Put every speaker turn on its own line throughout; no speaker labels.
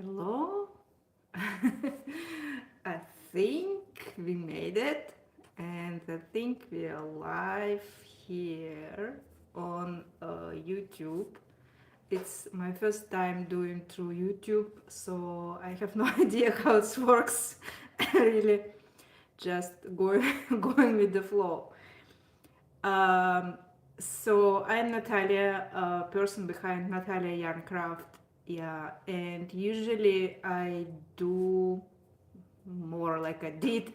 Hello. I think we made it, and I think we are live here on YouTube. It's my first time doing through YouTube, so I have no idea how it works. Really, just going going with the flow. Um, so I'm Natalia, person behind Natalia Yarncraft. Yeah, and usually I do more like I did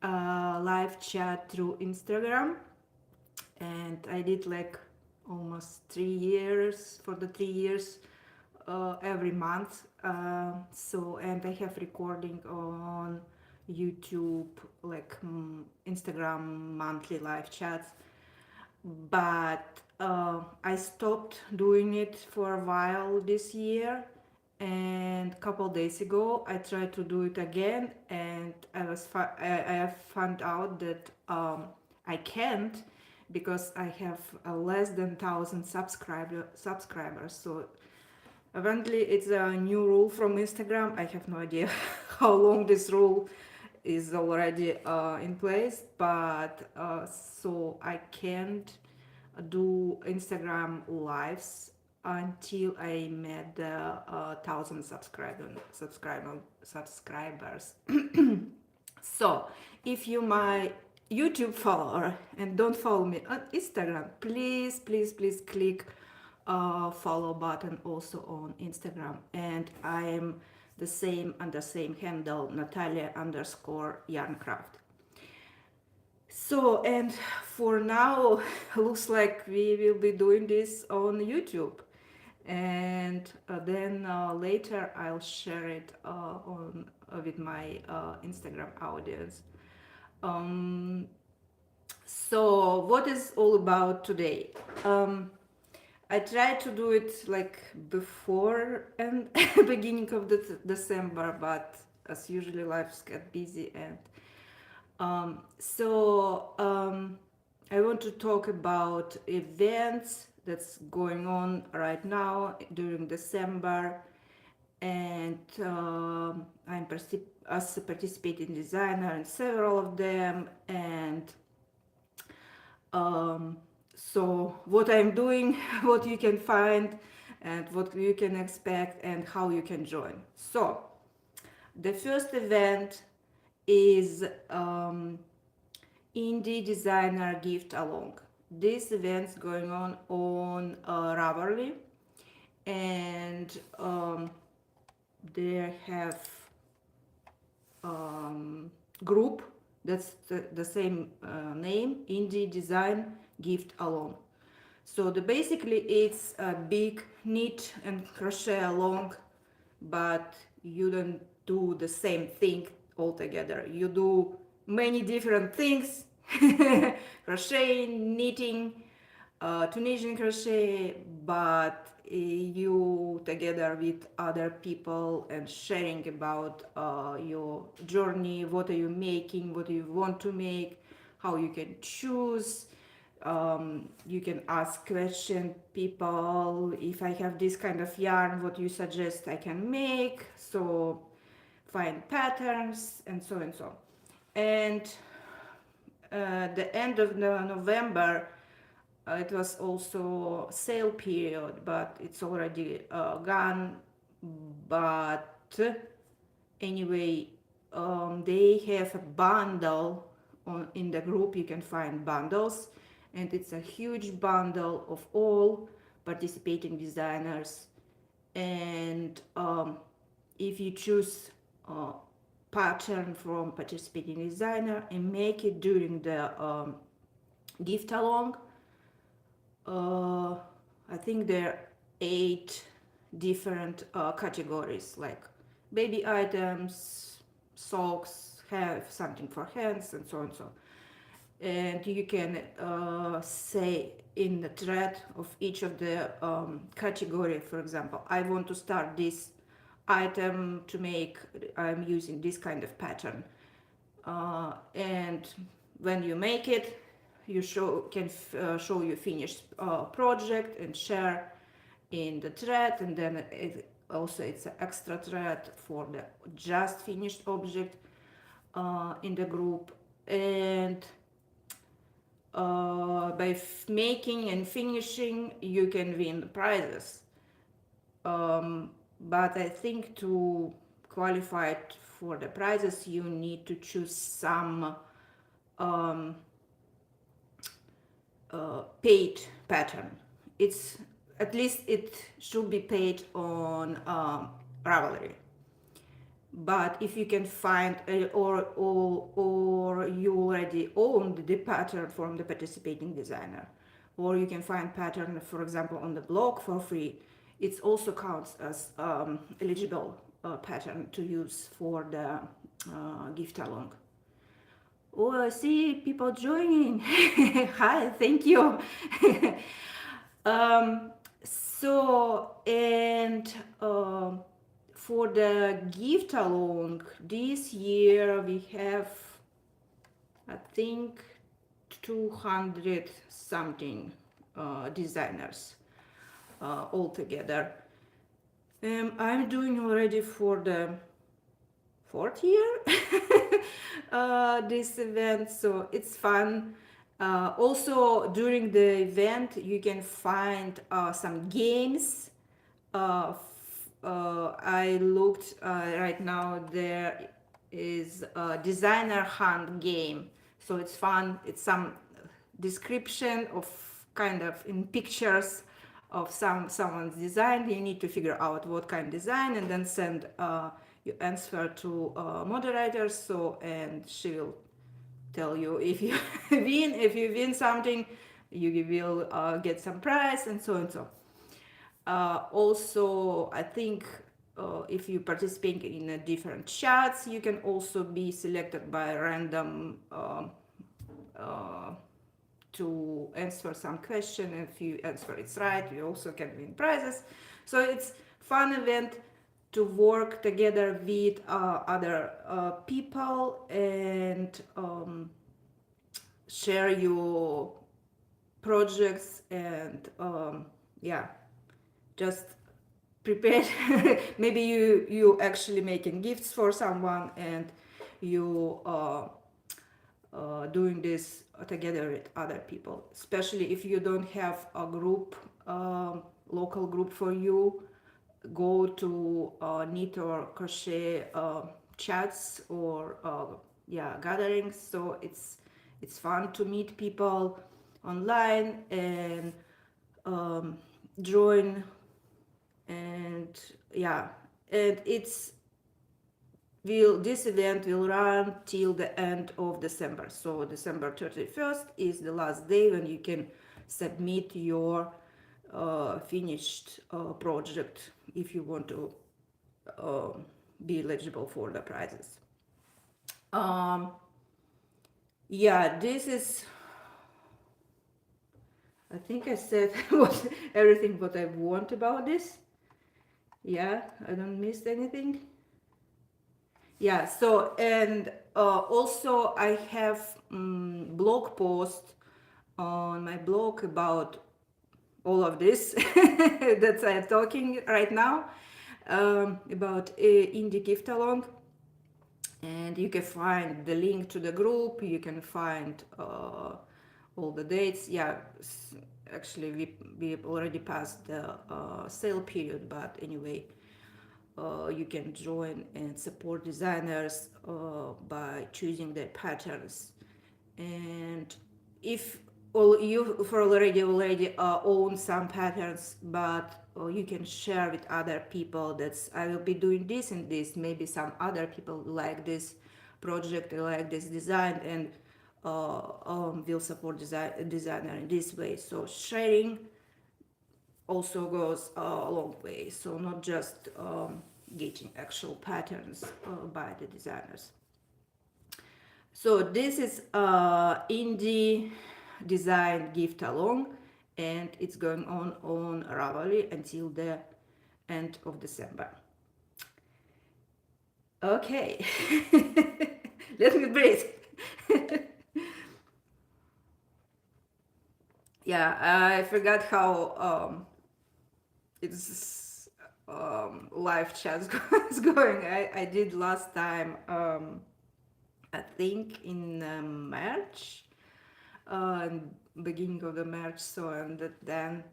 live chat through Instagram, and I did like almost 3 years for the 3 years every month. And I have recording on YouTube, like Instagram monthly live chats, but I stopped doing it for a while this year, and a couple days ago I tried to do it again, and I have found out that I can't, because I have less than 1,000 subscribers. So apparently it's a new rule from Instagram. I have no idea how long this rule is already in place, but so I can't do Instagram lives until I met the 1,000 subscribers. So if you my YouTube follower and don't follow me on Instagram, please click follow button also on Instagram. And I am the same under same handle, Natalia underscore Yarncraft. So, and for now, looks like we will be doing this on YouTube. And then later I'll share it on with my Instagram audience. Um, so, what is all about today? I tried to do it like before and beginning of the December, but as usually lives get busy, and I want to talk about events that's going on right now during December, and as a participating designer in several of them, and um, so what I'm doing, what you can find, and what you can expect, and how you can join. So the first event is Indie Designer Gift Along. This event's going on Ravarly, and they have group that's the same name, Indie Design Gift Along. So basically it's a big knit and crochet along, but you don't do the same thing altogether. You do many different things: crochet, knitting, Tunisian crochet, but you together with other people and sharing about your journey, what are you making, what do you want to make, how you can choose. You can ask question people, if I have this kind of yarn, what you suggest I can make. So find patterns and so and so. And the end of November, it was also sale period, but it's already gone. But anyway, they have a bundle in the group. You can find bundles, and it's a huge bundle of all participating designers. And if you choose a pattern from participating designer and make it during the gift along, I think there are 8 different categories, like baby items, socks, have something for hands, and so and so. And you can say in the thread of each of the category, for example, I want to start this item to make, I'm using this kind of pattern. And when you make it, you can show your finished project and share in the thread, and then also it's an extra thread for the just finished object in the group. And by making and finishing, you can win prizes. But I think to qualify for the prizes, you need to choose some um, paid pattern. It's at least it should be paid on Ravelry. But if you can find or you already owned the pattern from the participating designer, or you can find pattern, for example, on the blog for free, it also counts as eligible pattern to use for the gift along. Oh, I see people joining. Hi, thank you. um, so, and for the gift along, this year we have, I think, 200 something designers altogether. I'm doing already for the fourth year this event, so it's fun. Also during the event you can find some games. I looked right now, there is a designer hunt game, so it's fun. It's some description of kind of in pictures of someone's design. You need to figure out what kind of design and then send your answer to moderator, so and she will tell you if you win. If you win something, you will get some prize and so and so. Also, I think if you participate in a different chats, you can also be selected by random to answer some question. If you answer it's right, you also can win prizes. So it's fun event to work together with other people and share your projects and yeah, just prepare. Maybe you actually making gifts for someone and you doing this together with other people, especially if you don't have a group, local group for you. Go to knit or crochet chats or yeah, gatherings. So it's fun to meet people online and join. And yeah, and this event will run till the end of December. So December 31st is the last day when you can submit your finished project if you want to be eligible for the prizes. Yeah, this is, I think I said everything what I want about this. Yeah, I don't miss anything. Yeah, so and also I have blog post on my blog about all of this that I'm talking right now, about indie gift along. And you can find the link to the group, you can find all the dates. Yeah, actually we already passed the sale period, but anyway, you can join and support designers by choosing their patterns. And if you for already own some patterns, but you can share with other people that's I will be doing this and this, maybe some other people like this project, like this design, and will support designer in this way. So sharing also goes a long way, so not just getting actual patterns by the designers. So this is indie design gift along, and it's going on Ravelry until the end of December. Okay. Let me breathe. Yeah, I forgot how it's live chats is going. I did last time, I think in March, beginning of the March. So and then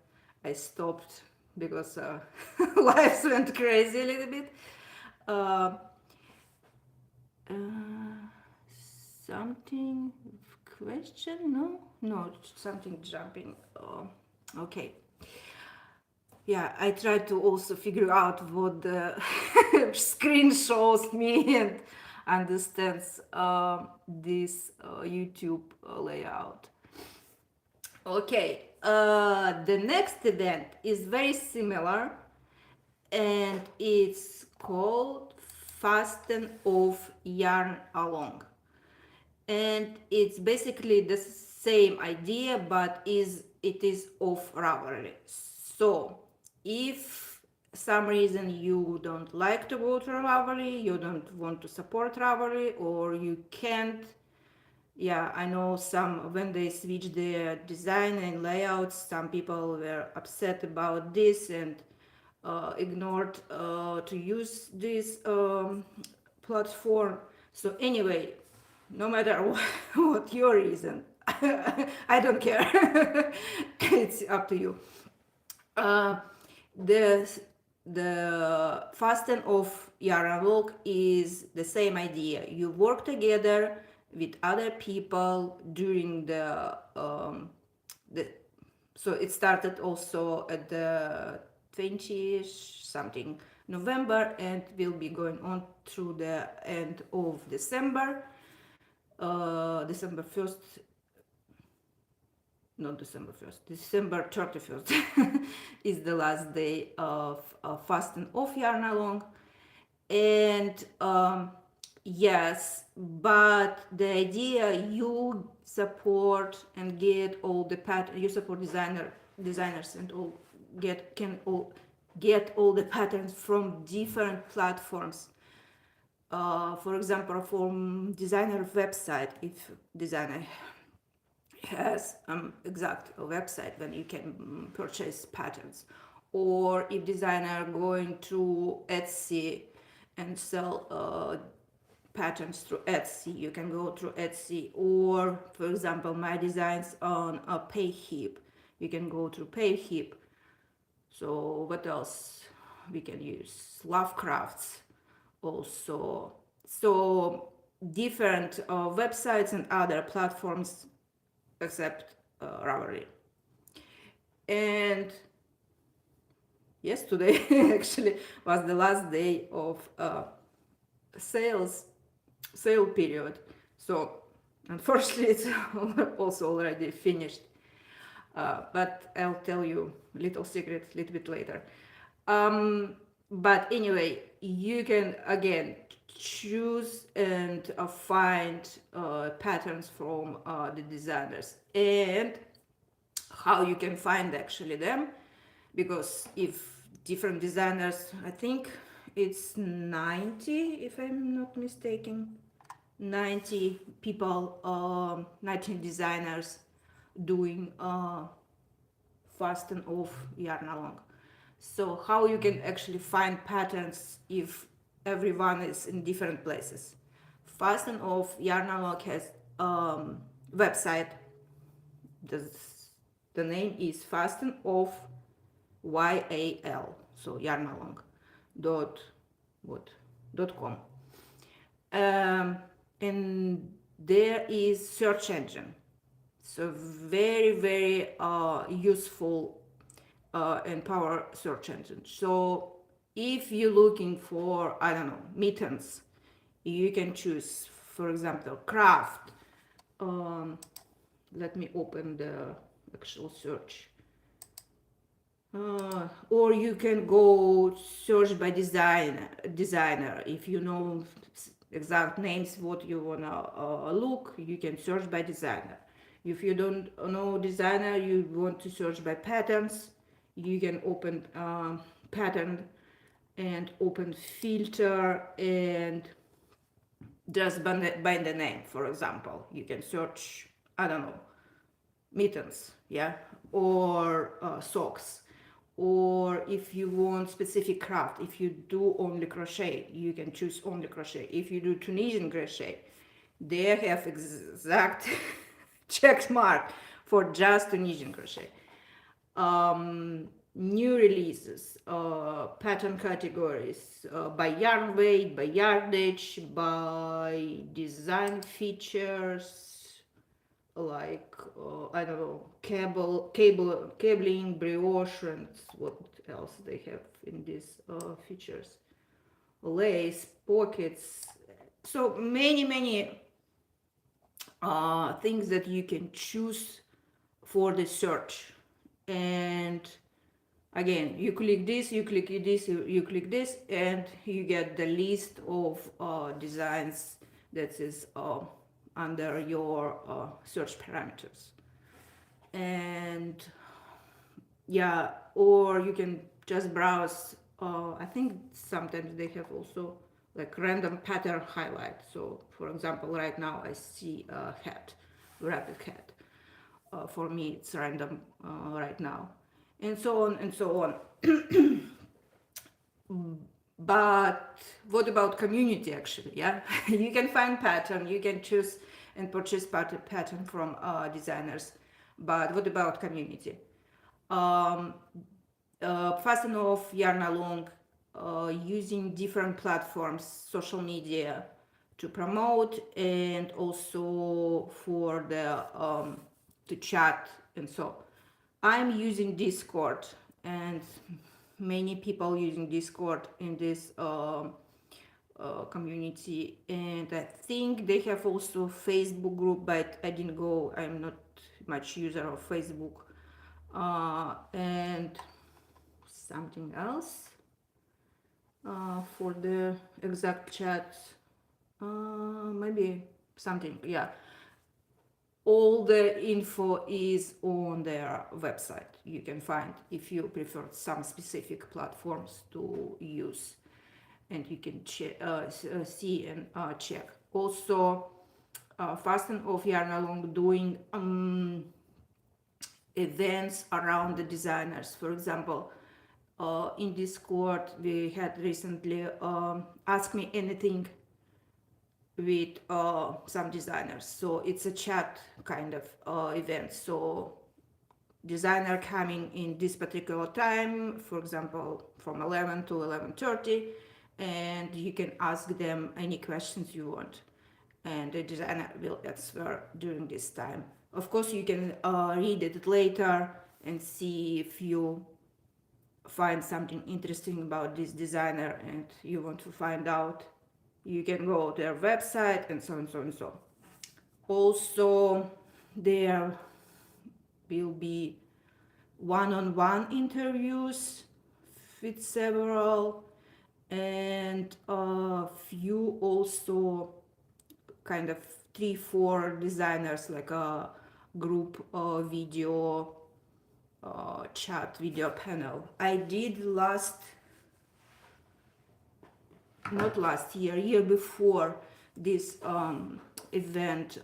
I stopped because lives went crazy a little bit. Uh, uh, Something question? No, no, something jumping. Okay. Yeah, I try to also figure out what the screen shows me and understands this YouTube layout. Okay, the next event is very similar, and it's called Fasten Off Yarn Along. And it's basically the same idea, but it is off Ravelry. So if some reason you don't like to go to Ravelry, you don't want to support Ravelry, or you can't, yeah, I know some when they switch their design and layouts, some people were upset about this and ignored to use this platform. So anyway, no matter what your reason, I don't care. It's up to you. Uh, the the fast and off yarn walk is the same idea. You work together with other people during the so it started also at the 20th something November and will be going on through the end of December. December 1st, not December 1st, December 31st is the last day of fast and off yarn along. And yes, but the idea you support and get all the pattern, you support designers and all get all the patterns from different platforms. For example, from designer website, if designer has exact website when you can purchase patterns, or if designer going to Etsy and sell patterns through Etsy, you can go through Etsy, or for example my designs on a Payhip, you can go through Payhip. So what else we can use? Lovecrafts also. So different websites and other platforms except Ravelry. And yes, today actually was the last day of sale period. So unfortunately, it's also already finished. But I'll tell you little secret a little bit later. But anyway, you can again choose and find patterns from the designers, and how you can find actually them, because if different designers, I think it's 90 if I'm not mistaken, 90 people, 19 designers doing fast and off yarn along. So how you can actually find patterns if everyone is in different places? Fast and off yarn along has website. The name is fast and off YAL, so yarn along dot what .com. And there is search engine, so very useful and power search engine. So if you're looking for, I don't know, mittens, you can choose, for example, craft. Let me open the actual search. Or you can go search by designer. If you know exact names what you wanna look, you can search by designer. If you don't know designer, you want to search by patterns, you can open pattern and open filter and just by the name. For example, you can search, I don't know, mittens, yeah, or socks, or if you want specific craft, if you do only crochet, you can choose only crochet. If you do Tunisian crochet, they have exact check mark for just Tunisian crochet. New releases, pattern categories, by yarn weight, by yardage, by design features, like I don't know, cabling, brioche, and what else they have in these features, lace, pockets, so many things that you can choose for the search. And again, you click this, you click this, you click this, and you get the list of designs that is under your search parameters. And yeah, or you can just browse. I think sometimes they have also like random pattern highlight. So for example, right now I see a hat, rabbit hat. For me it's random right now, and so on and so on. But what about community actually? Yeah, you can find pattern, you can choose and purchase pattern from designers, but what about community? um, Fasten off, yarn along, using different platforms, social media, to promote, and also for the to chat. And so I'm using Discord, and many people using Discord in this community. And I think they have also Facebook group, but I didn't go. I'm not much user of Facebook. And something else for the exact chat, maybe something, yeah. All the info is on their website. You can find if you prefer some specific platforms to use, and you can see and check. Also, Fasten Off Yarn Along doing events around the designers. For example, in Discord, we had recently Ask Me Anything with some designers. So it's a chat kind of event. So designer coming in this particular time, for example, from 11 to 11:30, and you can ask them any questions you want, and the designer will answer during this time. Of course, you can read it later and see if you find something interesting about this designer and you want to find out. You can go to their website, and so on, so on, so on. Also, there will be one-on-one interviews with several, and a few also kind of 3-4 designers, like a group video chat video panel. I did not last year, year before this event,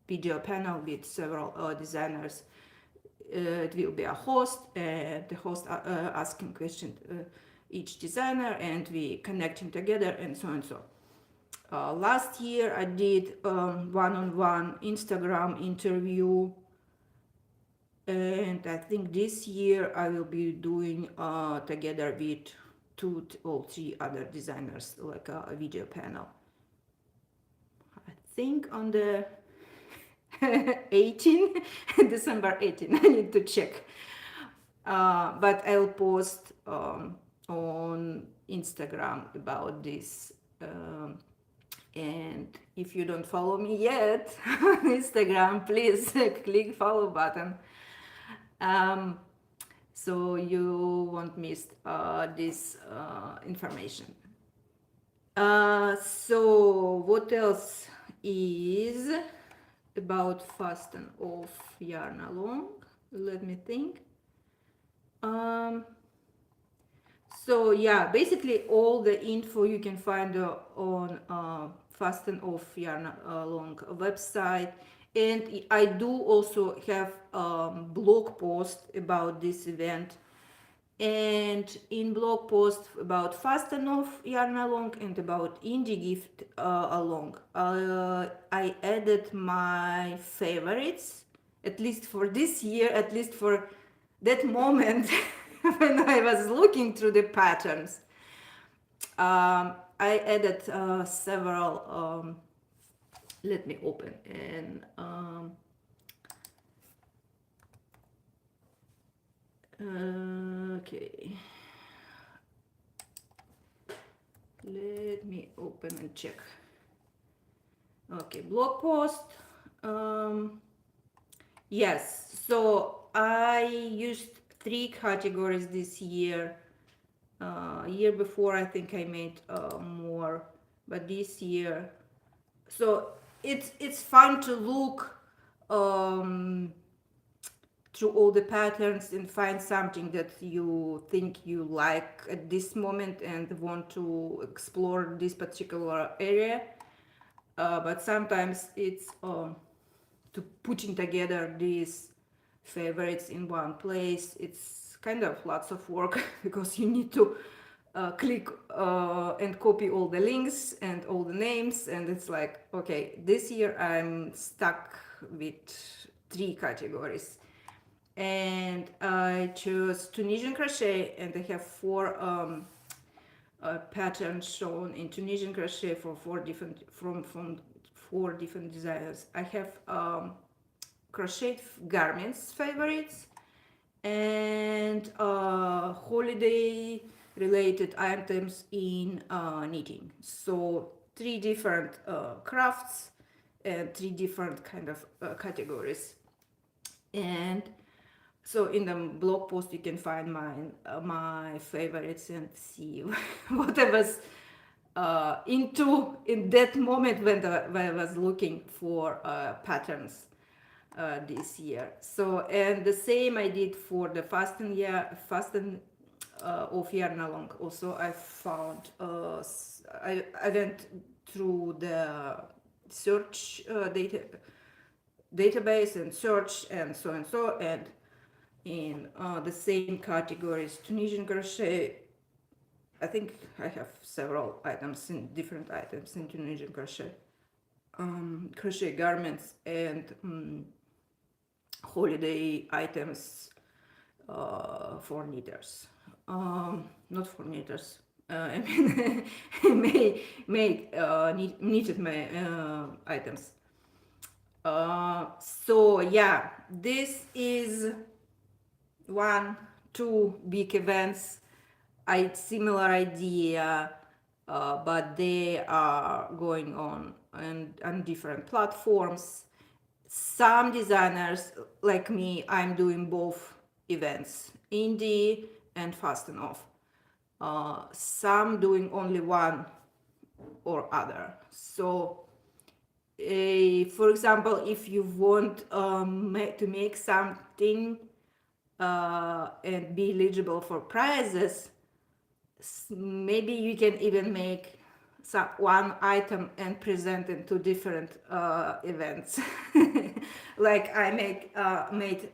video panel with several designers. It will be a host, the host asking questions each designer, and we connecting together, and so on and so. Last year I did one-on-one Instagram interview, and I think this year I will be doing together with 2 or 3 other designers, like a video panel. I think on the 18 December 18. I need to check, but I'll post on Instagram about this. And if you don't follow me yet on Instagram, please click follow button, so you won't miss this information. So what else is about Fasten Off Yarn Along? Let me think. So yeah, basically all the info you can find on Fasten Off Yarn Along website, And I do also have blog post about this event, and in blog post about fast and off yarn along and about indie gift along, I added my favorites, at least for this year, at least for that moment when I was looking through the patterns. I added several. Let me open and okay. Let me open and check. Okay, blog post. Yes, so I used 3 categories this year. Year before, I think I made more, but this year, so it's fun to look um, through all the patterns and find something that you think you like at this moment and want to explore this particular area. But sometimes it's to putting together these favorites in one place. It's kind of lots of work because you need to click and copy all the links and all the names, and it's like, okay, this year I'm stuck with 3 categories, and I chose Tunisian crochet, and I have 4 patterns shown in Tunisian crochet for 4 different from 4 different designers. I have crochet garments favorites and holiday related items in knitting. So 3 different crafts and 3 different kind of categories. And so in the blog post you can find my favorites and see what I was into in that moment when I was looking for patterns this year. So, and the same I did for the fasten off yarn along. Also, I found I went through the search database and search and so, and in the same categories, Tunisian crochet. I think I have several items in different items in Tunisian crochet, crochet garments and holiday items for knitters. Not for knitters. I mean, knitted items. So yeah, this is 2 big events. Similar idea, but they are going on different platforms. Some designers like me, I'm doing both events, indie and fast and off. Some doing only one or other. So for example, if you want to make something and be eligible for prizes, maybe you can even make one item and present it to different events. Like I made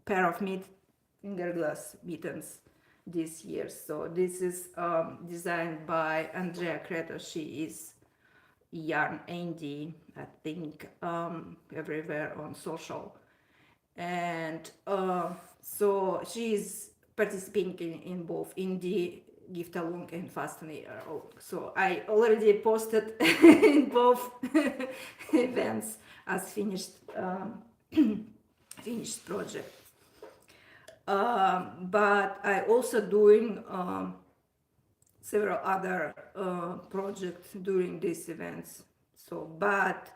pair of fingerglass mittens this year. So this is designed by Andrea Creto. She is yarn indie, I think, everywhere on social, and so she's participating in both indie gift along and fasten yarn along. So I already posted in both events as finished finished project. But I also doing several other projects during these events. So, but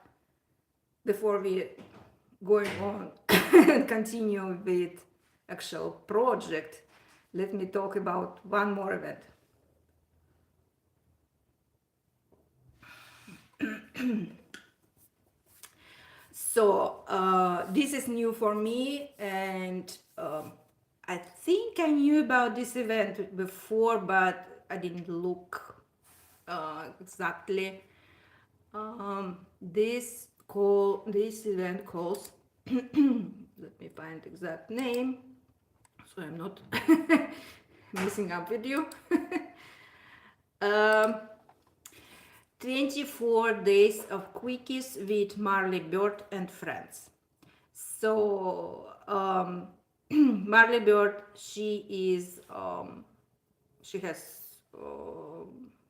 before we going on and continue with actual project, let me talk about one more event. So this is new for me, and I think I knew about this event before, but I didn't look exactly. This this event calls, let me find exact name so I'm not messing up with you. um, 24 days of quickies with Marley Bird and friends. So Marley Bird, she has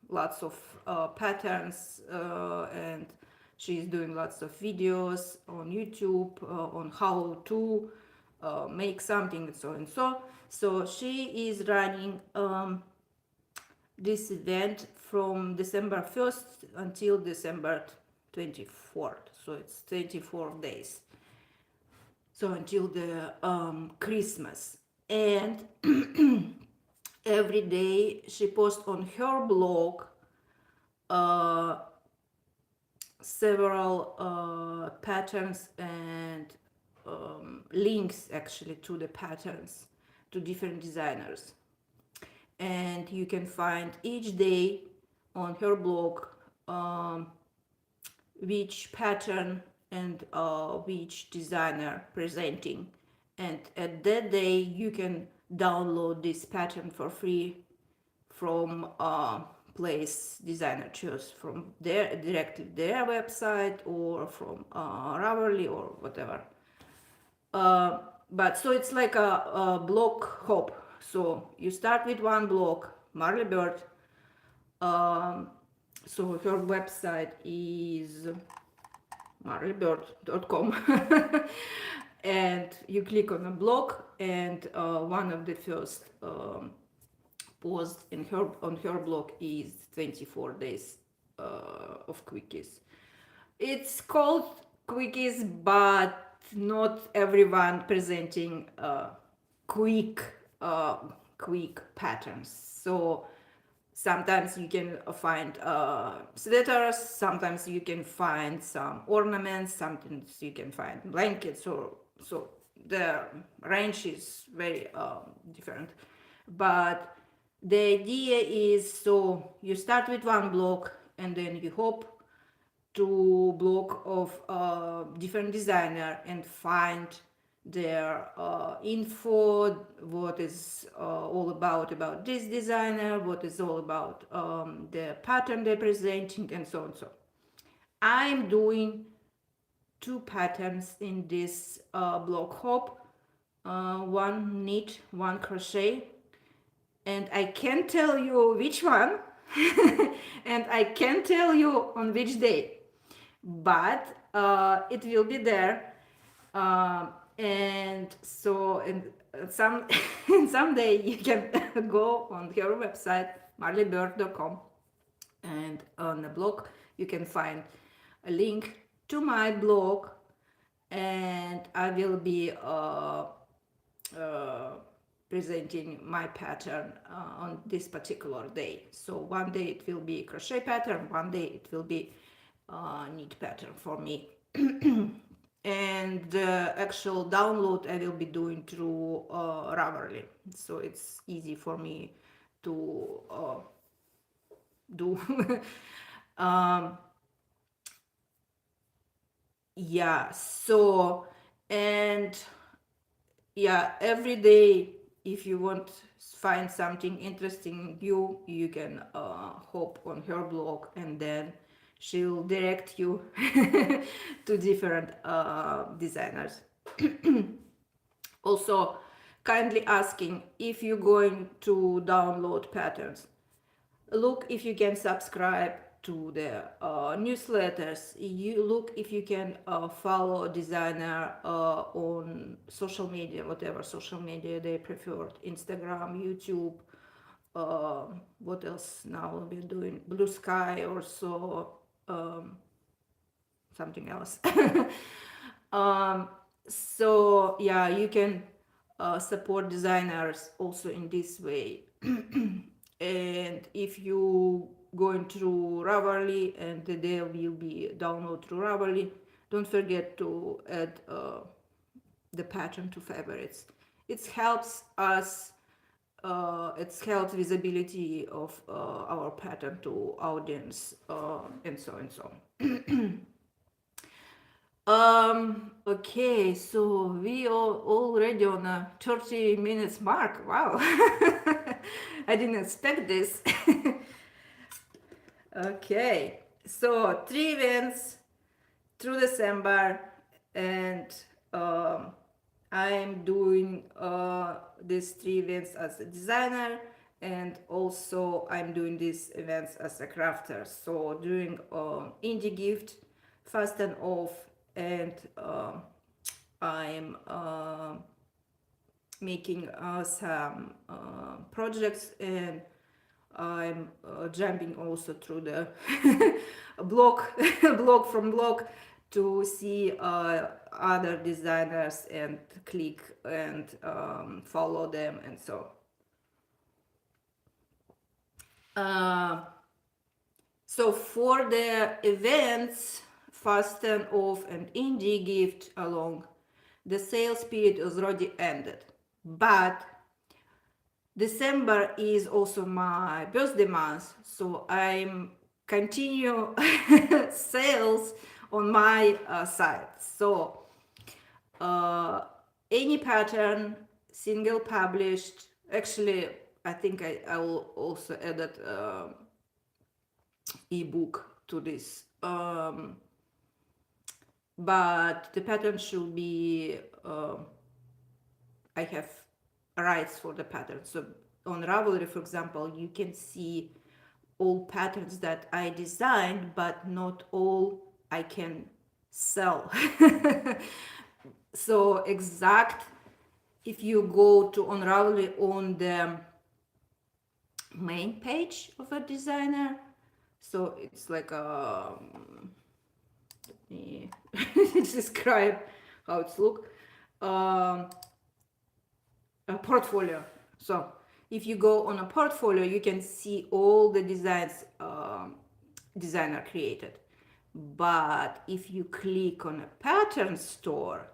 lots of patterns, and she's doing lots of videos on YouTube on how to make something and so and so. So she is running this event from December 1st until December 24th. So it's 24 days. So until the Christmas. And every day she posts on her blog uh, several patterns and links actually to the patterns to different designers. And you can find each day on her blog um, which pattern and which designer presenting, and at that day you can download this pattern for free from place designer choose from their directly their website or from Ravelry or whatever. But so it's like a block hop. So you start with one block, Marley Bird. So her website is marleybird.com. And you click on a block, and one of the first posts in her on her blog is 24 days of quickies. It's called quickies, but not everyone presenting quick uh, quick patterns. So sometimes you can find sweaters, sometimes you can find some ornaments, sometimes you can find blankets, or so the range is very different. But the idea is, so you start with one block and then you hop to block of different designer and find their info, what is all about this designer, what is all about the pattern they're presenting, and so on. So I'm doing two patterns in this block hop, one knit, one crochet, and I can't tell you which one and I can't tell you on which day, but it will be there. And so in some someday you can go on her website marleybird.com, and on the blog you can find a link to my blog, and I will be uh, presenting my pattern on this particular day. So one day it will be crochet pattern, one day it will be knit pattern for me. And the actual download I will be doing through Ravelry, so it's easy for me to do. um, yeah, so, and yeah, every day if you want find something interesting you can hop on her blog, and then she'll direct you to different designers. Also, kindly asking, if you're going to download patterns, look if you can subscribe to the newsletters. You look if you can follow a designer on social media, whatever social media they prefer, Instagram, YouTube, what else now we're doing, Blue Sky, or so, something else. um, so yeah, you can support designers also in this way. And if you going through Ravelry and there will be download through Ravelry, don't forget to add the pattern to favorites. It helps us, it helps visibility of our pattern to audience, and so and so. Okay, so we are already on a 30 minutes mark. Wow. I didn't expect this. Okay, so 3 events through December, and um, I'm doing these 3 events as a designer, and also I'm doing these events as a crafter. So doing indie gift, fast and off, and I'm making some projects, and I'm jumping also through the blog, blog from blog, to see other designers and click and follow them, and so. Uh, so for the events, fast and off and indie gift along, the sales period is already ended, but December is also my birthday month, so I'm continue sales on my site. So uh, any pattern, single published. Actually, I think I will also add that ebook to this. But the pattern should be. I have rights for the pattern. So on Ravelry, for example, you can see all patterns that I designed, but not all I can sell. So exact, if you go to on Ravelry on the main page of a designer, so it's like let me describe how it's look. Um, a portfolio. So if you go on a portfolio, you can see all the designs designer created. But if you click on a pattern store,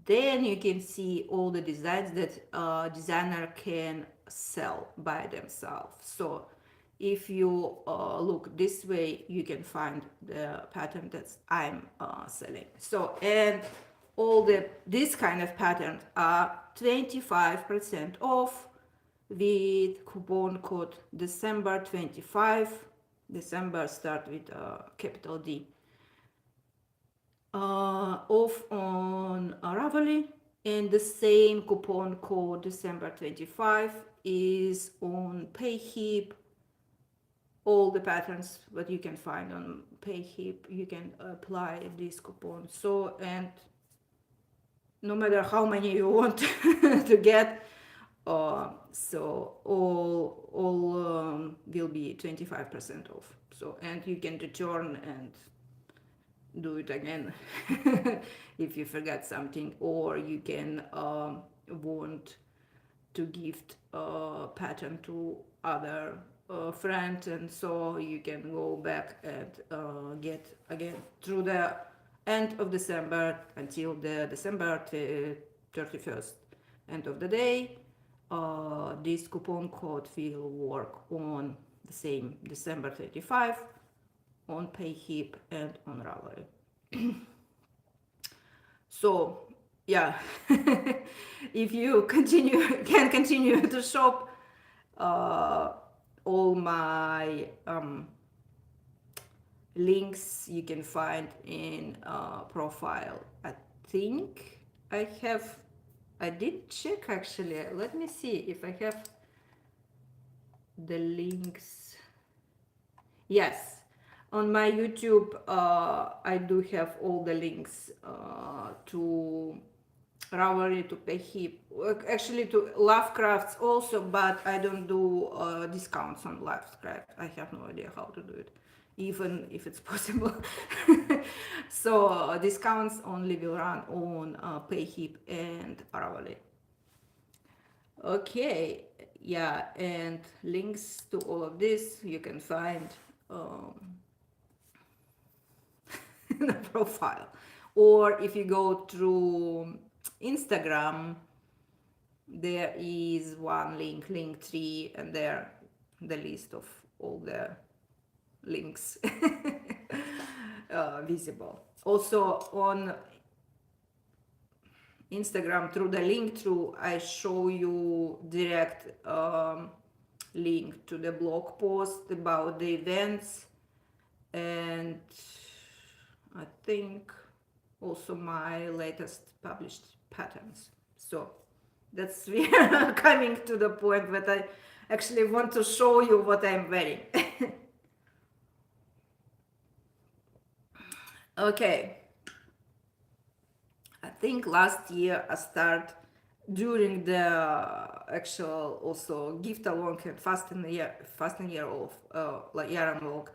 then you can see all the designs that designer can sell by themselves. So if you look this way, you can find the pattern that I'm selling. So, and all this kind of patterns are 25% off with coupon code December 25. December start with capital D. Off on Ravelry, and the same coupon code December 25 is on Payhip. All the patterns that you can find on Payhip, you can apply this coupon. So, and no matter how many you want to get, so all will be 25% off. So, and you can return and do it again if you forgot something, or you can want to gift a pattern to other friends, and so you can go back and get again through the end of December until the December 31st, end of the day. This coupon code will work on the same December 35 on Payhip and on Ravelry. So yeah, if you can continue to shop, all my links you can find in profile. I think I did check actually. Let me see if I have the links. Yes, on my YouTube, I do have all the links to Ravelry, to Payhip, actually to Lovecrafts also, but I don't do discounts on Lovecraft. I have no idea how to do it, even if it's possible. So discounts only will run on Payhip and Ravelry. Okay, yeah, and links to all of this you can find in the profile. Or if you go through Instagram, there is one link, link tree, and there the list of all the links. visible. Also on Instagram, through the link through, I show you direct link to the blog post about the events, and I think also my latest published patterns. So that's we are coming to the point that I actually want to show you what I'm wearing. Okay, I think last year I started during the actual also gift along and fasten year of like yarn walk.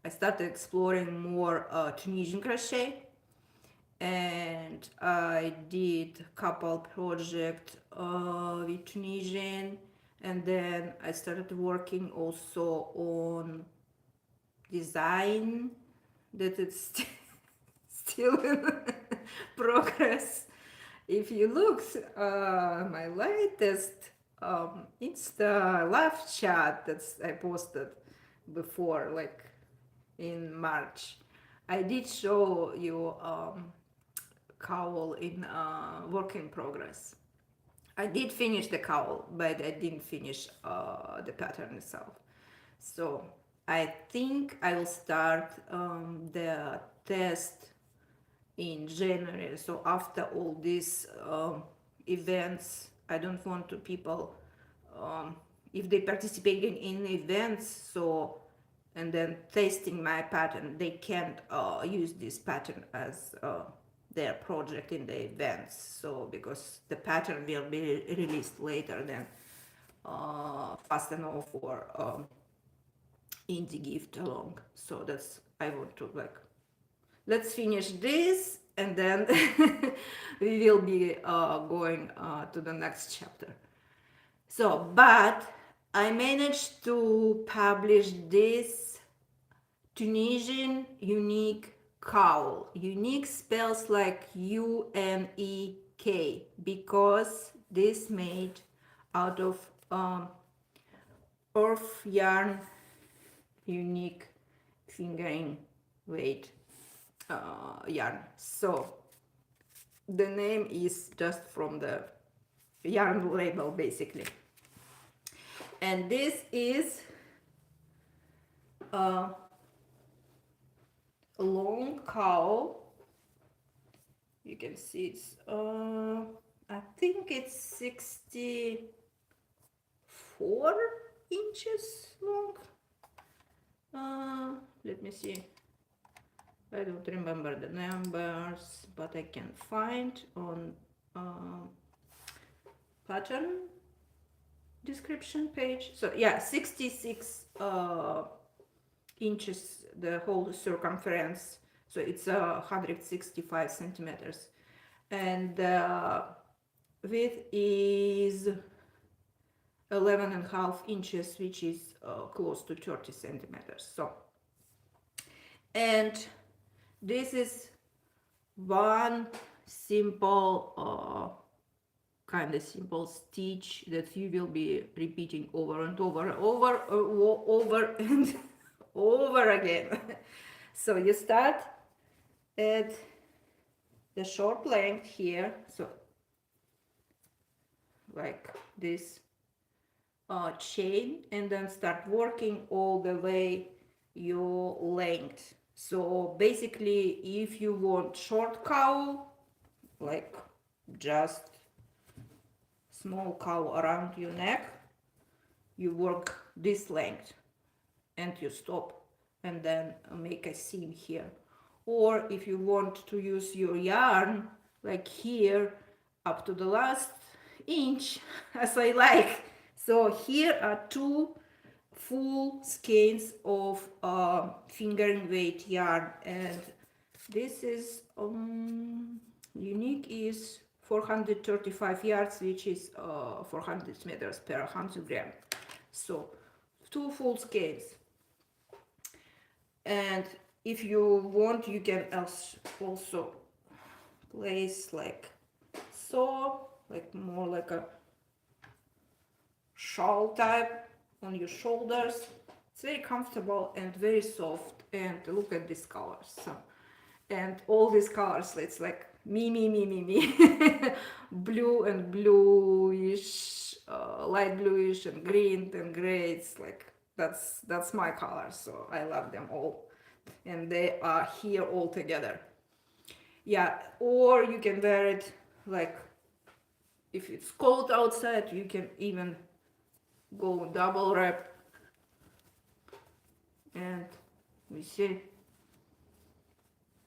I started exploring more Tunisian crochet, and I did couple project with Tunisian, and then I started working also on design that it's still in progress. If you look my latest Insta live chat that I posted before, like in March, I did show you cowl in work in progress. I did finish the cowl, but I didn't finish the pattern itself. So I think I will start the test in January. So after all these events, I don't want to people if they participate in events, so and then testing my pattern, they can't use this pattern as their project in the events. So because the pattern will be released later than fast enough or indie gift along. So that's I want to like let's finish this, and then we will be going to the next chapter. So, but I managed to publish this Tunisian unique cowl. Unique spells like UNEK because this made out of earth yarn unique fingering weight yarn. So the name is just from the yarn label basically. And this is a long cowl. You can see it's I think it's 64 inches long. Let me see. I don't remember the numbers, but I can find on pattern description page. So yeah, 66 inches the whole circumference. So it's 165 centimeters, and width is 11.5 inches, which is close to 30 centimeters. So, and this is one simple kind of simple stitch that you will be repeating over and over and over again. So you start at the short length here, so like this chain, and then start working all the way your length. So basically, if you want short cowl, like just small cowl around your neck, you work this length and you stop and then make a seam here. Or if you want to use your yarn like here up to the last inch, as I like. So here are two full skeins of fingering weight yarn, and this is unique is 435 yards, which is 400 meters per 100 gram. So two full skeins, and if you want, you can also place like so, like more like a shawl type on your shoulders, It's very comfortable and very soft, and look at these colors. So, and all these colors, it's like me. Blue and bluish, light bluish and green and gray. It's like that's my color, so I love them all, and they are here all together. Yeah, or you can wear it like if it's cold outside, you can even go double wrap, and we see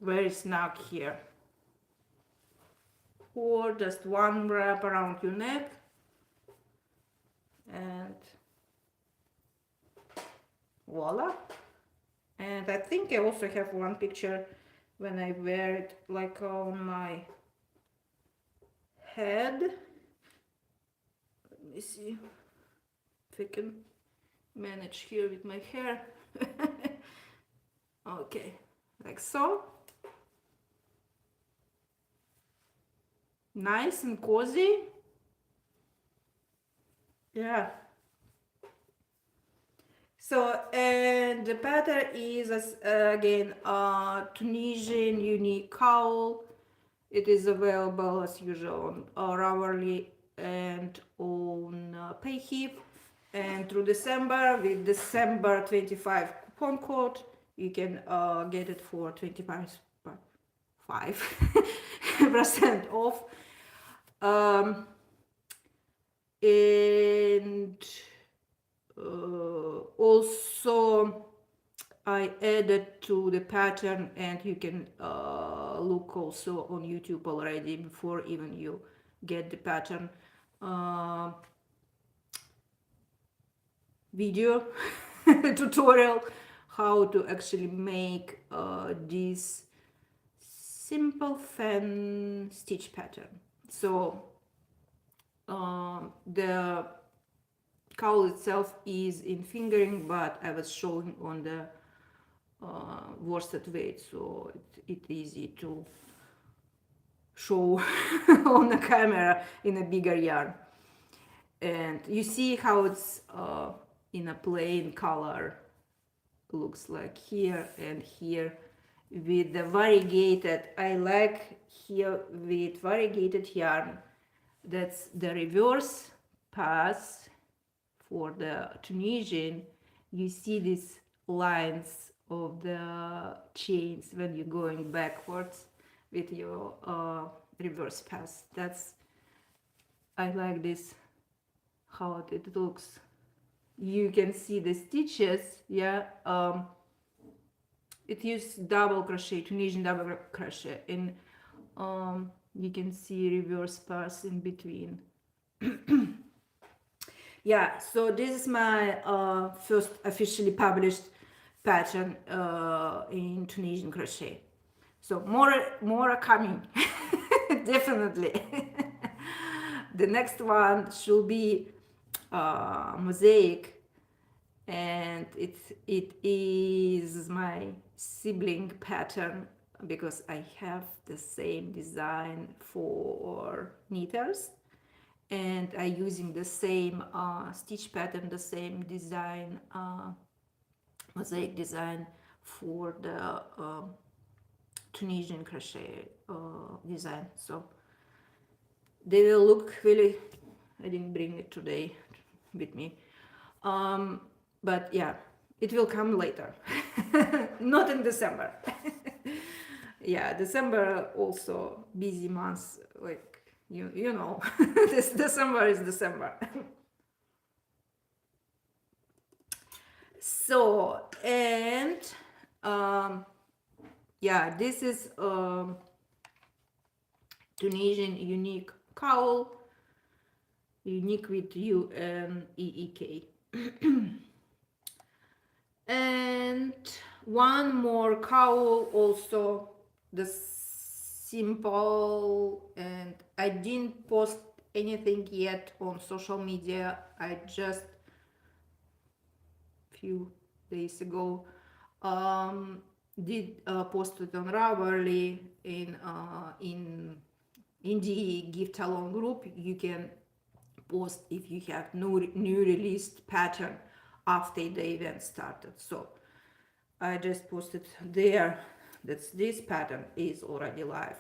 very snug here. Or just one wrap around your neck, and voila. And I think I also have one picture when I wear it like on my head. Let me see if I can manage here with my hair. Okay, like so. Nice and cozy. Yeah. So, and the pattern is again a Tunisian unique cowl. It is available as usual on Ravelry and on Payhip. And through December, with December 25 coupon code, you can get it for 25% off. And also I added to the pattern, and you can look also on YouTube already before even you get the pattern video tutorial how to actually make this simple fan stitch pattern. So the cowl itself is in fingering, but I was showing on the worsted weight, so it's easy to show on the camera in a bigger yarn. And you see how it's in a plain color looks like here and here with the variegated. I like here with variegated yarn. That's the reverse pass for the Tunisian. You see these lines of the chains when you're going backwards with your reverse pass. That's, I like this, how it looks. You can see the stitches. Yeah, it used double crochet, Tunisian double crochet, and you can see reverse pass in between. Yeah, so this is my first officially published pattern in Tunisian crochet. So more are coming. Definitely. The next one should be mosaic, and it is my sibling pattern because I have the same design for knitters, and I using the same stitch pattern, the same design, mosaic design for the Tunisian crochet design. So they will look really, I didn't bring it today with me, but yeah, it will come later. Not in December. Yeah, December also busy months, like you know. This December is December. So, and yeah, this is Tunisian unique cowl, unique with UNEEK. And one more cowl, also the simple, and I didn't post anything yet on social media. I just few days ago did post it on Ravelry in the gift along group. You can post if you have new released pattern after the event started. So I just posted there that this pattern is already live,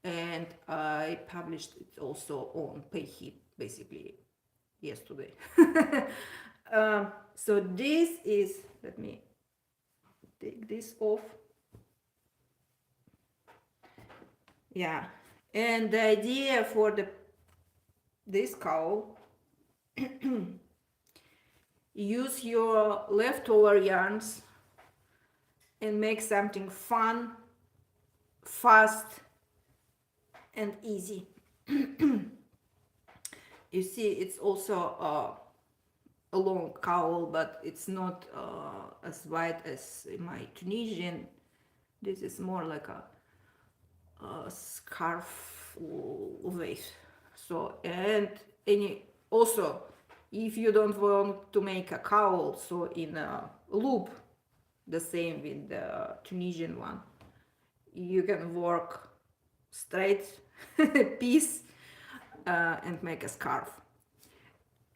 and I published it also on PayHip basically yesterday. So this is, let me take this off. Yeah, and the idea for this cowl, use your leftover yarns and make something fun, fast, and easy. You see, it's also a long cowl, but it's not as wide as my Tunisian. This is more like a scarf waist. So, and also, if you don't want to make a cowl, so in a loop, the same with the Tunisian one, you can work straight piece and make a scarf.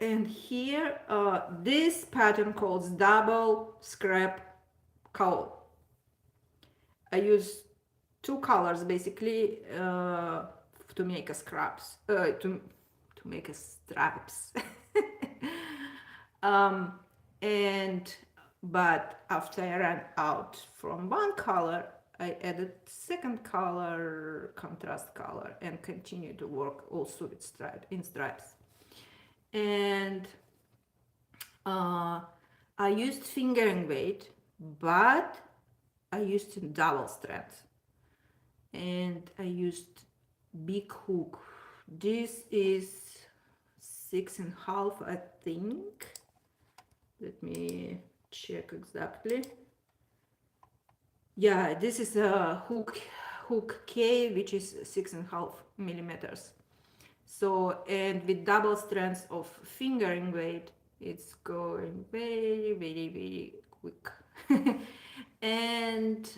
And here, this pattern called double scrap cowl. I use two colors basically to make a scraps, to make a stripes. And but after I ran out from one color, I added second color, contrast color, and continue to work also with stripes. And I used fingering weight, but I used double strands, and I used big hook. This is 6.5, I think. Let me check exactly. Yeah, this is a hook K, which is 6.5 millimeters. So, and with double strands of fingering weight, it's going very, very, very quick. And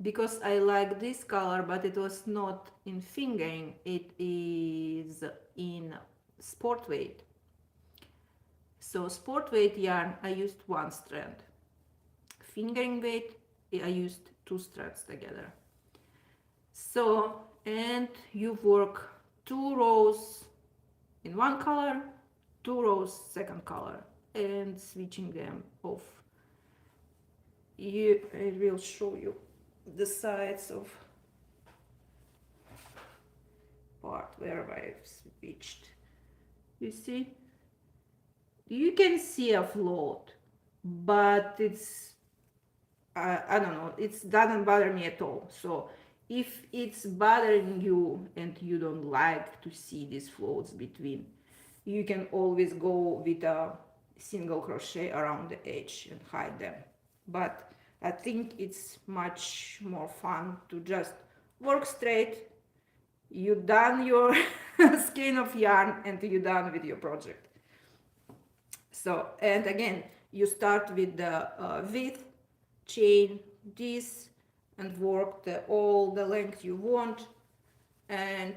because I like this color, but it was not in fingering, it is in sport weight. So sport weight yarn, I used one strand. Fingering weight, I used two strands together. So, and you work 2 rows in one color, 2 rows second color, and switching them off. I will show you the sides of part where I've switched. You see, you can see a float, but it's I don't know, it doesn't bother me at all. So if it's bothering you and you don't like to see these floats between, you can always go with a single crochet around the edge and hide them. But I think it's much more fun to just work straight. You done your skein of yarn and you done with your project. So, and again, you start with the width, chain this, and work all the length you want, and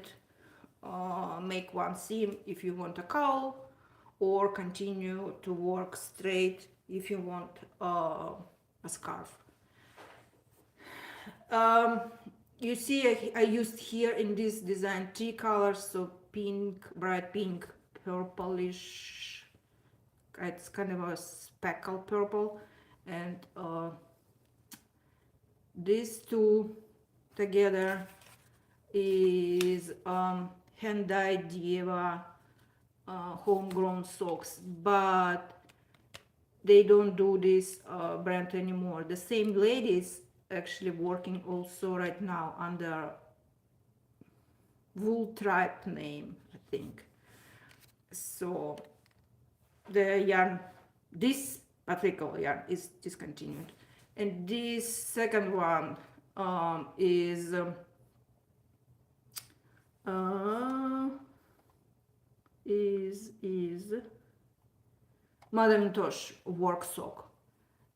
make one seam if you want a cowl, or continue to work straight if you want a scarf. You see, I used here in this design 3 colors, so pink, bright pink, purplish, it's kind of a speckled purple, and these two together is hand-dyed Dieva homegrown socks, but they don't do this brand anymore. The same ladies actually working also right now under Wool Tribe name, I think. So the yarn, this particular yarn is discontinued, and this second one is Madame Tosh work sock.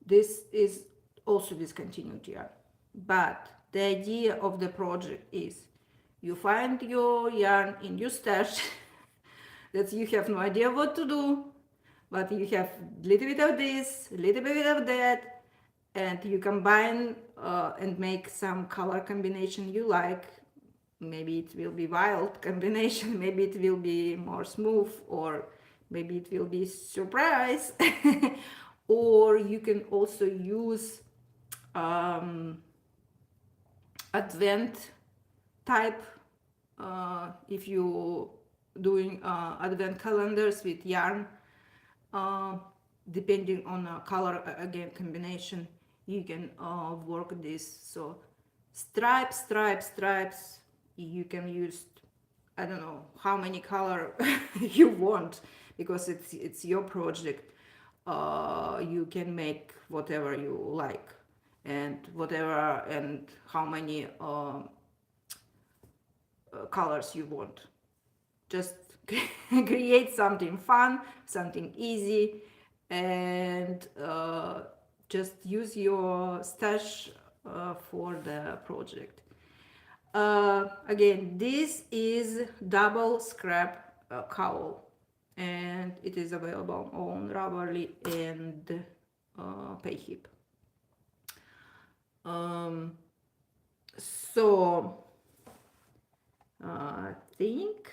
This is also discontinued yarn, but the idea of the project is you find your yarn in your stash that you have no idea what to do, but you have little bit of this, little bit of that, and you combine and make some color combination you like. Maybe it will be wild combination, maybe it will be more smooth, or maybe it will be surprise. Or you can also use advent type, if you doing advent calendars with yarn, uh, depending on a color again combination, you can work this. So stripes, you can use, I don't know how many color you want, because it's your project. You can make whatever you like, and whatever, and how many colors you want. Just create something fun, something easy, and just use your stash for the project. Again, this is double scrap cowl, and it is available on Ravelry and Payhip. So I think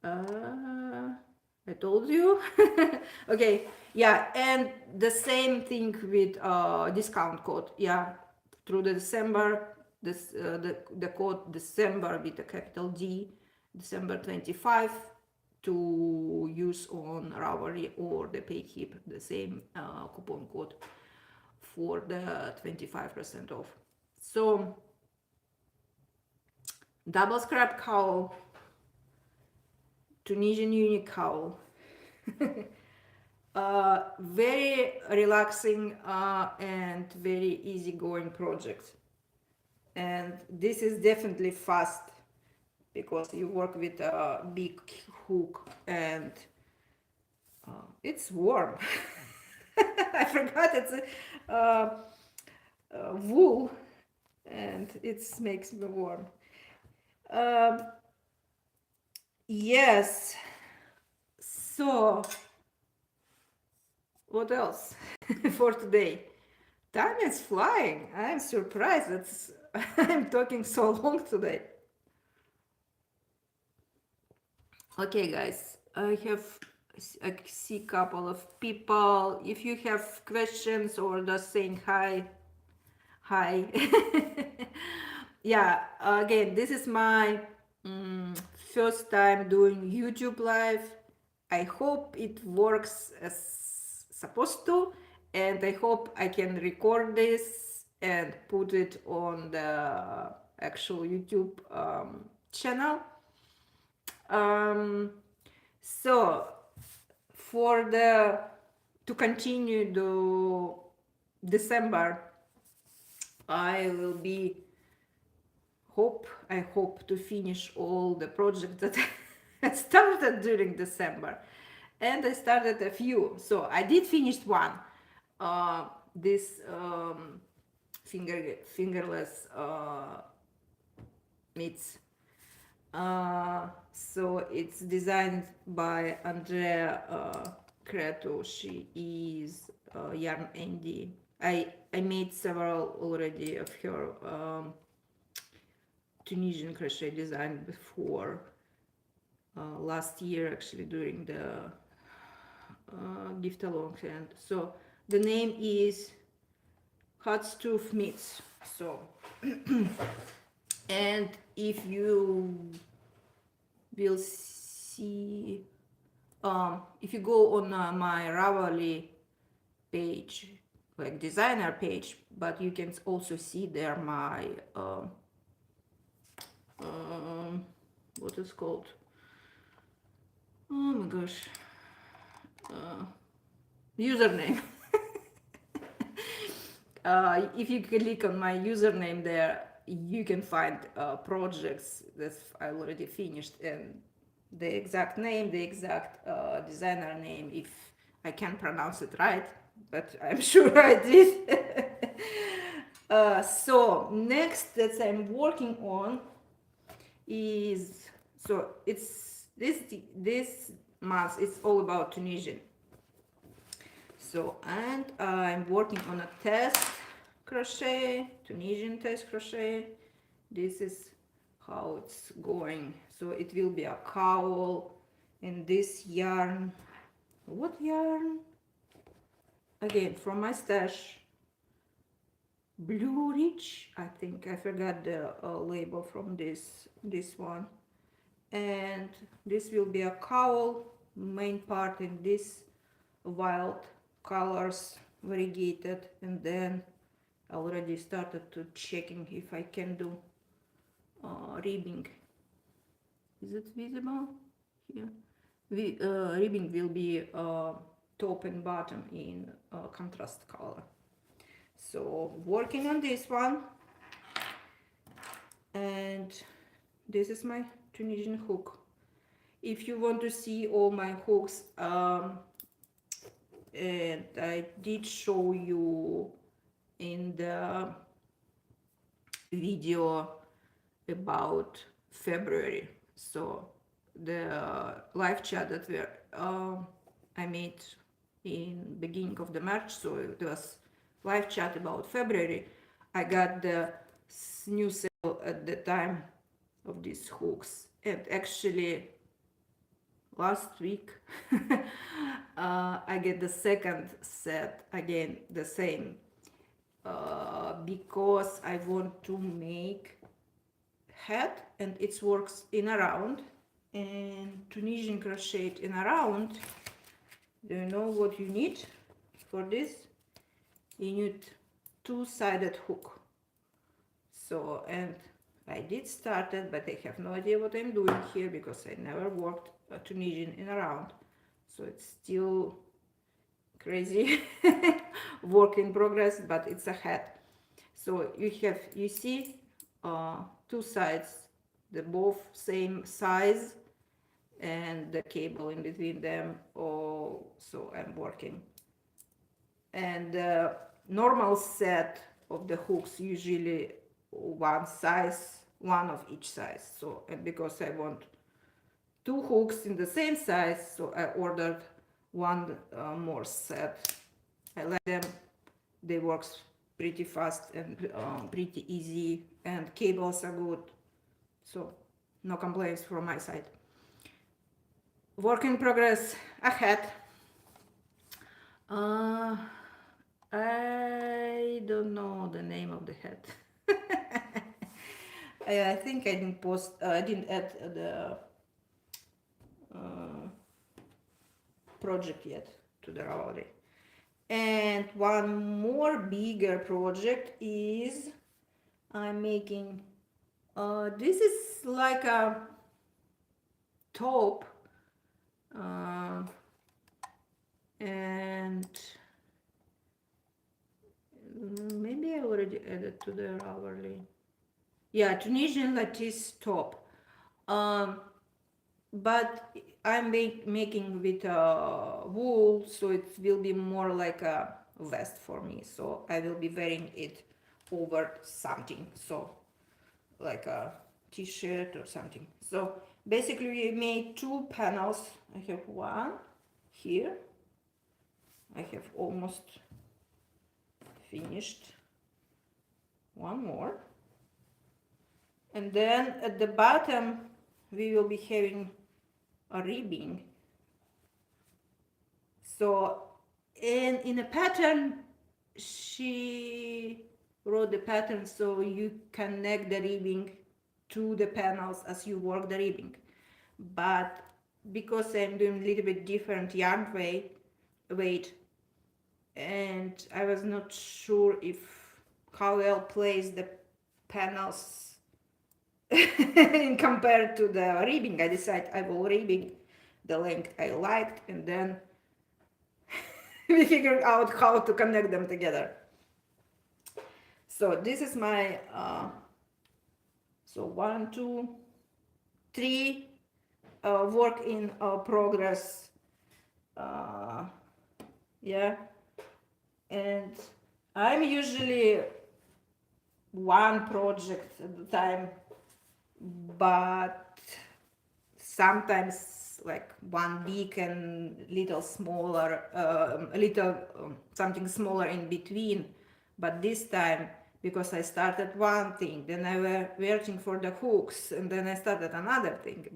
I told you. Okay, yeah, and the same thing with discount code. Yeah, through the December, this the code December with a capital D, December 25, to use on Ravelry or the Payhip, the same coupon code for the 25% off. So double scrap cowl, Tunisian unique cowl. Very relaxing and very easygoing project. And this is definitely fast, because you work with a big hook, and it's warm. I forgot it's wool, and it makes me warm. Yes. So, what else for today? Time is flying. I'm surprised that I'm talking so long today. Okay, guys, I see a couple of people. If you have questions or just saying hi, hi. Yeah, again, this is my first time doing YouTube live. I hope it works as supposed to, and I hope I can record this and put it on the actual YouTube channel. So for the to continue the December, I will be I hope to finish all the projects that I started during December, and I started a few. So I did finish one, this fingerless mitts. So it's designed by Andrea Creto. She is Yarn Andy. I made several already of her Tunisian crochet design before, last year, actually, during the gift along. And so the name is Hot Stove Mitts. So and if you will see, if you go on my Ravelry page, like designer page, but you can also see there my what is called, oh my gosh, username. If you click on my username there, you can find projects that I already finished, and the exact name, the exact designer name, if I can't pronounce it right, but I'm sure I did. So next that I'm working on is, so it's this months. It's all about Tunisian. So, and I'm working on a test crochet, Tunisian test crochet. This is how it's going. So it will be a cowl, and this yarn, what yarn? Again, from my stash, Blue Ridge, I think. I forgot the label from this one. And this will be a cowl, main part in this wild colors, variegated, and then I already started to checking if I can do ribbing. Is it visible here? Ribbing will be top and bottom in contrast color. So working on this one, and this is my Tunisian hook. If you want to see all my hooks, and I did show you in the video about February. So the live chat that I made in beginning of the March, so it was live chat about February. I got the new sale at the time of these hooks, and actually last week I get the second set, again the same, because I want to make hat, and it works in a round, and Tunisian crochet in a round. Do you know what you need for this? You need two-sided hook. So, and I did start it, but I have no idea what I'm doing here because I never worked a Tunisian in a round. So it's still crazy work in progress, but it's a hat. So you see two sides, the both same size, and the cable in between them. Oh, so I'm working. And the normal set of the hooks usually one size, one of each size. So, and because I want two hooks in the same size, so I ordered one more set. I like them. They work pretty fast and pretty easy, and cables are good. So no complaints from my side. Work in progress, a hat. I don't know the name of the hat. I think I didn't post, I didn't add the project yet to the Ravelry. And one more bigger project is I'm making, this is like a top, and maybe I already added to the Ravelry. Yeah, Tunisian lattice top. But I'm making with wool, so it will be more like a vest for me. So I will be wearing it over something, so like a t-shirt or something. So basically we made two panels. I have one here. I have almost finished one more. And then at the bottom we will be having a ribbing. So in a pattern, she wrote the pattern so you connect the ribbing to the panels as you work the ribbing. But because I'm doing a little bit different yarn weight, and I was not sure if how well place the panels compared to the ribbing, I decided I will ribbing the length I liked, and then we figured out how to connect them together. So this is my so 1, 2, 3 work in progress. Yeah, and I'm usually one project at a time, but sometimes it's like one big and little smaller, something smaller in between. But this time, because I started one thing, then I were searching for the hooks, and then I started another thing.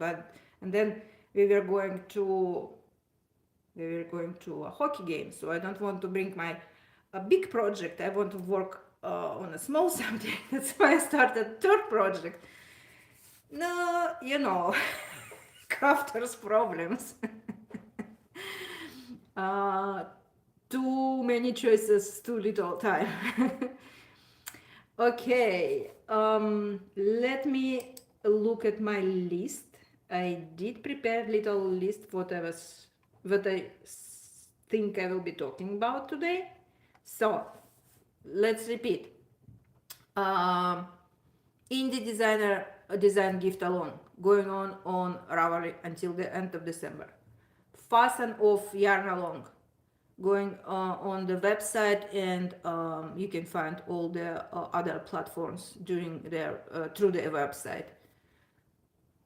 And then we were going to a hockey game, so I don't want to bring my a big project. I want to work on a small subject. That's why I started third project. No, crafters problems. uh, Too many choices, too little time. Okay, let me look at my list. I did prepare little list what I think I will be talking about today. So let's repeat. Um, Indie designer design gift alone going on Ravelry until the end of December. Fasten off yarn along going on the website, and you can find all the other platforms through the website.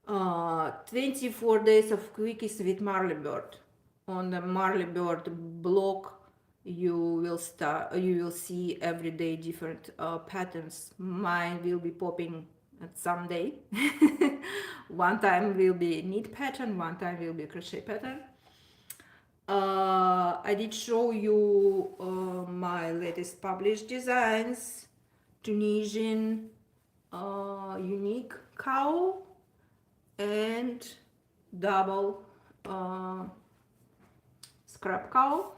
24 days of quickies with Marley Bird. On the Marley Bird blog, you will see every day different patterns. Mine will be popping at some day. One time will be knit pattern, one time will be crochet pattern. I did show you my latest published designs. Tunisian unique cowl and double scrap cowl.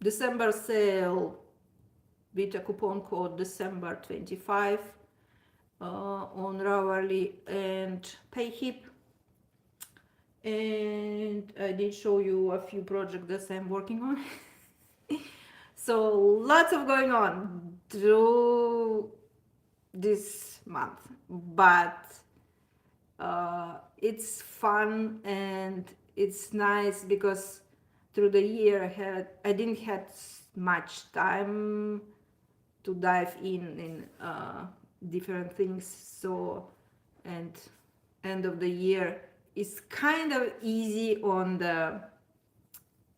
December sale with a coupon code December 25 on Ravelry and Payhip. And I did show you a few projects that I'm working on. So lots of going on through this month, but it's fun and it's nice because through the year I didn't have much time to dive in different things. So, and end of the year is kind of easy on the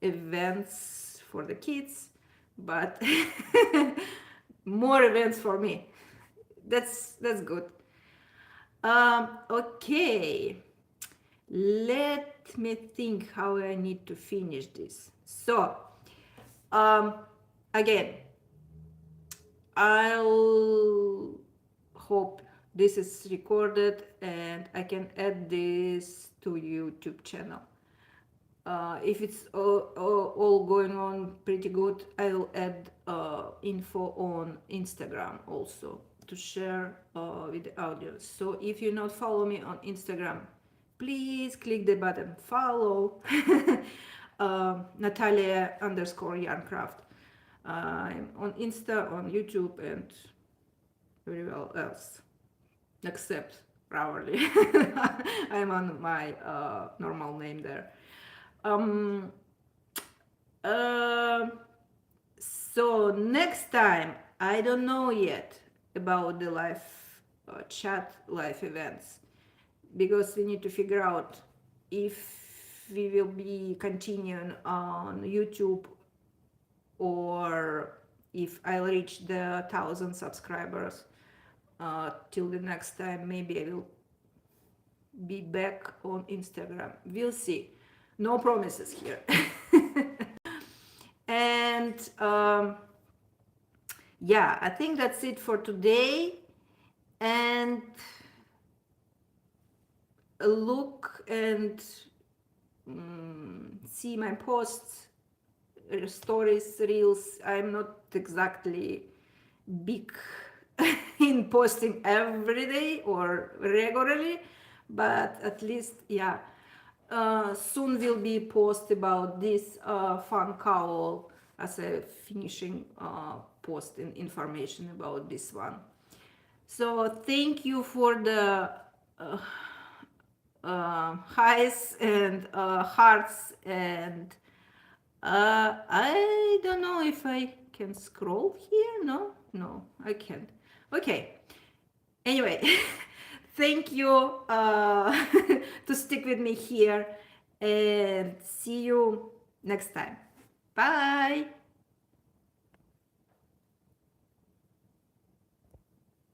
events for the kids, but more events for me. That's good. Okay, let me think how I need to finish this. So again, I'll hope this is recorded and I can add this to YouTube channel. If it's all going on pretty good, I'll add info on Instagram also to share with the audience. So if you not follow me on Instagram, please click the button follow. Natalia _yarncraft. I'm on Insta, on YouTube, and everywhere else except Ravelry. I'm on my normal name there. So next time, I don't know yet about the live chat, live events, because we need to figure out if we will be continuing on YouTube or if I'll reach the 1,000 subscribers till the next time. Maybe I will be back on Instagram. We'll see. No promises here. And yeah, I think that's it for today. And look and see my posts, stories, reels. I'm not exactly big in posting every day or regularly, but at least, yeah. Soon will be post about this fun cowl as a finishing post and information about this one. So thank you for the highs and hearts, and I don't know if I can scroll here. No, I can't. Okay. Anyway, thank you to stick with me here, and see you next time. Bye.